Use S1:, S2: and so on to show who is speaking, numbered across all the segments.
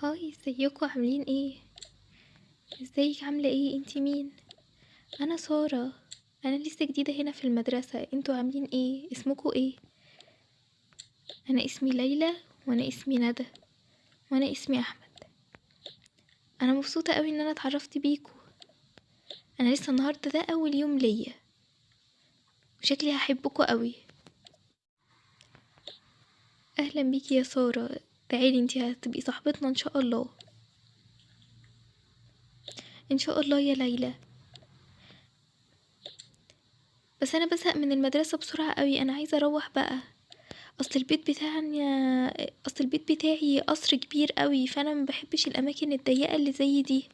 S1: هاي، ازيكم عاملين ايه؟ ازيك عامله ايه؟ انتي مين؟ انا ساره. انا لسه جديده هنا في المدرسه. انتوا عاملين ايه؟ اسمكوا ايه؟ انا اسمي ليلى، وانا اسمي ندى، وانا اسمي احمد. انا مبسوطه قوي ان انا اتعرفت بيكوا. انا لسه النهارده ده اول يوم ليا، وشكلي هحبكوا قوي. اهلا بيكي يا ساره. تعالي، انتي هتبقي صاحبتنا ان شاء الله. ان شاء الله يا ليلى. بس انا بزهق من المدرسه بسرعه قوي، انا عايزه اروح بقى. اصل البيت بتاعي قصر كبير قوي، فانا ما بحبش الاماكن الضيقه اللي زي دي.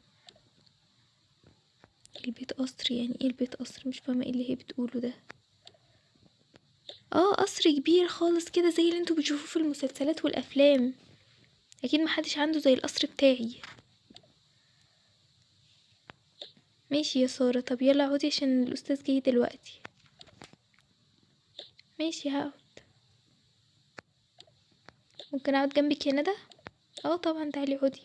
S1: البيت قصر؟ يعني ايه البيت قصر؟ مش فاهمه ايه اللي هي بتقوله ده. اه، قصر كبير خالص كده زي اللي انتوا بتشوفوه في المسلسلات والافلام. اكيد محدش عنده زي القصر بتاعي. ماشي يا ساره، طب يلا اقعدي عشان الاستاذ جاي دلوقتي. ماشي، هقعد. ممكن اقعد جنبك يا ندى؟ اه طبعا، تعالي اقعدي.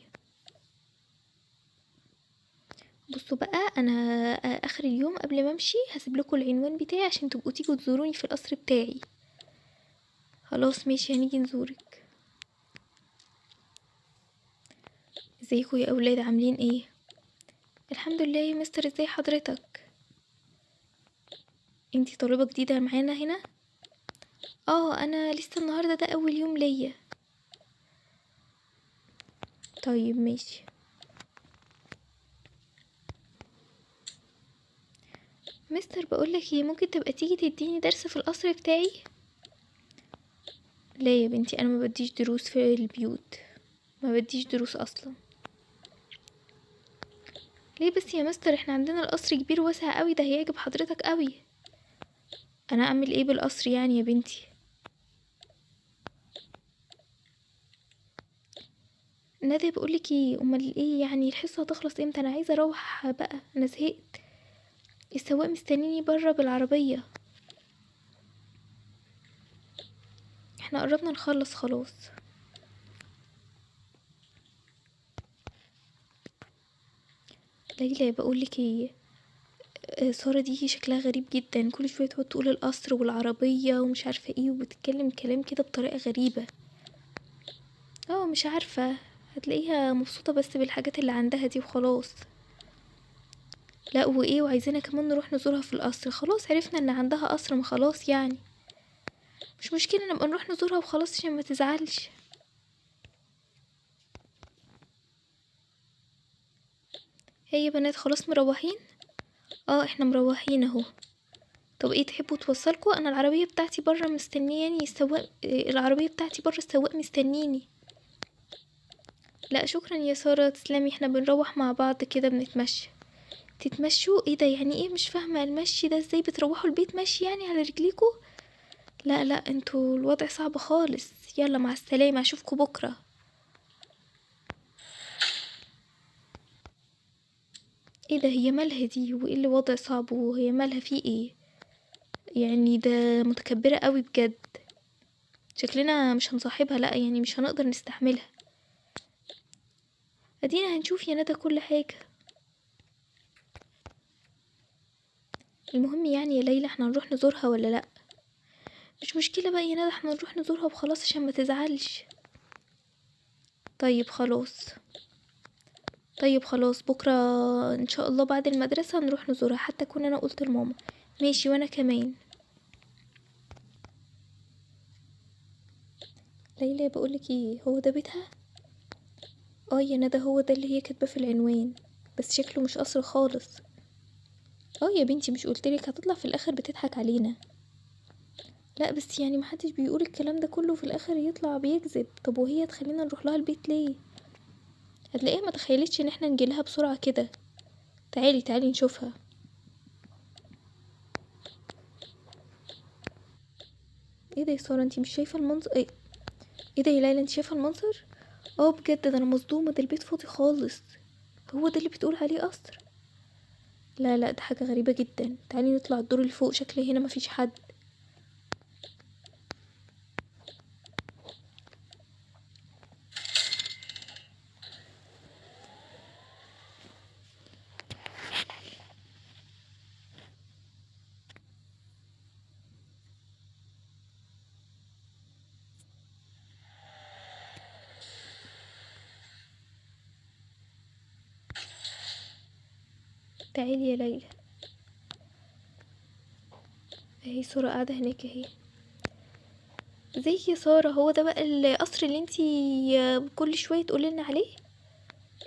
S1: بصوا بقى، انا اخر اليوم قبل ما امشي هسيب لكم العنوان بتاعي عشان تبقوا تيجوا تزوروني في القصر بتاعي. خلاص ماشي، هنيجي نزورك. ازيكم يا اولاد، عاملين ايه؟ الحمد لله يا مستر. ازاي حضرتك؟ انتي طالبة جديدة معانا هنا؟ اه، انا لسه النهاردة ده اول يوم ليا. طيب ماشي. مستر، بقولك ايه، ممكن تبقى تيجي تديني درس في القصر بتاعي؟ لا يا بنتي، انا ما بديش دروس في البيوت، ما بديش دروس اصلا. ليه بس يا مستر؟ احنا عندنا القصر كبير واسع قوي، ده هيعجب حضرتك قوي. انا اعمل ايه بالقصر يعني يا بنتي؟ نادية، بقولك ايه، امال ايه يعني؟ الحصة هتخلص امتى؟ انا عايزة اروح بقى، انا زهقت. السواق مستنيني برا بالعربية. احنا قربنا نخلص خلاص. ليلى، بقولك ايه، سارة دي شكلها غريب جدا، كل شوية تقعد تقول القصر والعربية ومش عارفة ايه، وبتتكلم كلام كده بطريقة غريبة. اه مش عارفة، هتلاقيها مبسوطة بس بالحاجات اللي عندها دي وخلاص. لا وايه، وعايزينها كمان نروح نزورها في القصر. خلاص عرفنا ان عندها قصر، ما خلاص يعني. مش مشكلة، نبقى نروح نزورها وخلاص عشان ما تزعلش. هي بنات خلاص مروحين؟ اه احنا مروحين اهو. طب ايه، تحبوا توصلكوا؟ انا العربية بتاعتي برا مستنياني، السواق العربية بتاعتي برا، السواق مستنيني. لا شكرا يا سارة، تسلمي، احنا بنروح مع بعض كده بنتمشى. تتمشوا؟ ايه ده؟ يعني ايه؟ مش فاهمة المشي ده ازاي؟ بتروحوا البيت مشي يعني على رجليكوا؟ لا لا، انتوا الوضع صعب خالص. يلا مع السلامة، اشوفكوا بكرة. ايه ده؟ هي مالها دي؟ وايه اللي وضع صعب؟ وهي مالها؟ في ايه يعني؟ ده متكبرة قوي بجد. شكلنا مش هنصاحبها، لا يعني مش هنقدر نستحملها. ادينا هنشوف يا ندى كل حاجة. المهم يعني يا ليلى، احنا هنروح نزورها ولا لا؟ مش مشكلة بقى يا ندى، احنا نروح نزورها وخلاص عشان ما تزعلش. طيب خلاص. طيب خلاص، بكرة ان شاء الله بعد المدرسة نروح نزورها، حتى كون انا قلت لماما. ماشي، وانا كمان. ليلى، بقولك ايه، هو ده بيتها؟ اه يا ندى، هو ده اللي هي كاتباه في العنوان، بس شكله مش قصر خالص. اه يا بنتي، مش قلتلك هتطلع في الاخر بتضحك علينا؟ لا بس يعني محدش بيقول الكلام ده كله في الاخر يطلع بيكذب. طب وهي تخلينا نروح لها البيت ليه؟ هتلاقيها ما تخيلتش ان احنا نجيلها بسرعة كده. تعالي تعالي نشوفها. ايه ده يا سارة، انتي مش شايفة المنظر؟ ايه؟ ايه ده يا ليلى، انتي شايفة المنظر؟ اه بجد، ده انا مصدومة، ده البيت فاضي خالص. هو ده اللي بتقول عليه قصر؟ لا لا، ده حاجة غريبة جدا. تعالي نطلع الدور اللي فوق، شكل هنا مفيش حد. تعالي يا ليلى. اهي سارة قاعدة هناك اهي. ازيك يا سارة؟ هو ده بقى القصر اللي انتي كل شوية تقولي لنا عليه؟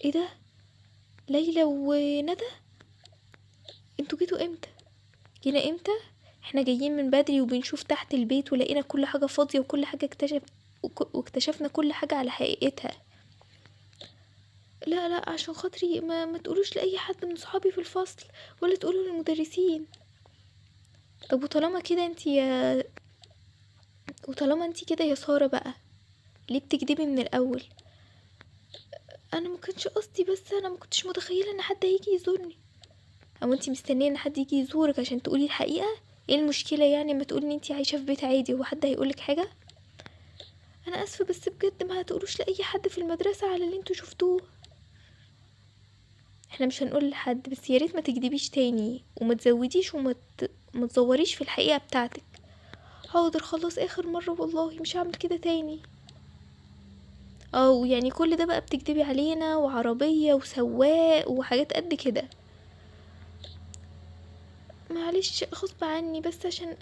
S1: ايه ده؟ ليلى وندى انتوا جيتوا امتى؟ جينا امتى؟ احنا جايين من بدري وبنشوف تحت البيت ولقينا كل حاجة فاضية وكل حاجة واكتشفنا كل حاجة على حقيقتها. لا لا، عشان خاطري ما تقولوش لأي حد من صحابي في الفصل ولا تقولوا للمدرسين. طب وطالما انتي كده يا سارة بقى، ليه بتكدبي من الأول؟ انا ما كانش قصدي، بس انا ما كنتش متخيلة ان حد هيجي يزورني. او انتي مستنية ان حد يجي يزورك عشان تقولي الحقيقة؟ ايه المشكلة يعني اما تقولي ان انتي عايشة في بيت عادي؟ هو حد هيقولك حاجة؟ انا اسفة، بس بجد ما هتقولوش لاي حد في المدرسة على اللي انتوا شفتوه. احنا مش هنقول لحد، بس يا ريت ما تكدبيش تاني وما تزوديش ما تزوريش في الحقيقة بتاعتك. حاضر خلاص، اخر مرة والله مش هعمل كده تاني. او يعني كل ده بقى بتكدبي علينا وعربية وسواق وحاجات قد كده؟ معلش غصب عني، بس عشان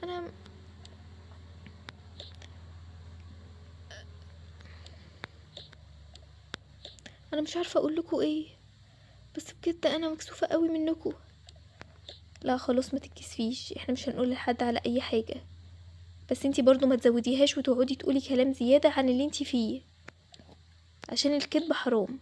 S1: انا مش عارفة اقول لكم ايه، بس بجد انا مكسوفة قوي منكم. لا خلاص ما تتكسفيش، احنا مش هنقول لحد على اي حاجة، بس انتي برضو ما تزوديهاش وتقعدي تقولي كلام زيادة عن اللي انتي فيه، عشان الكذب حرام.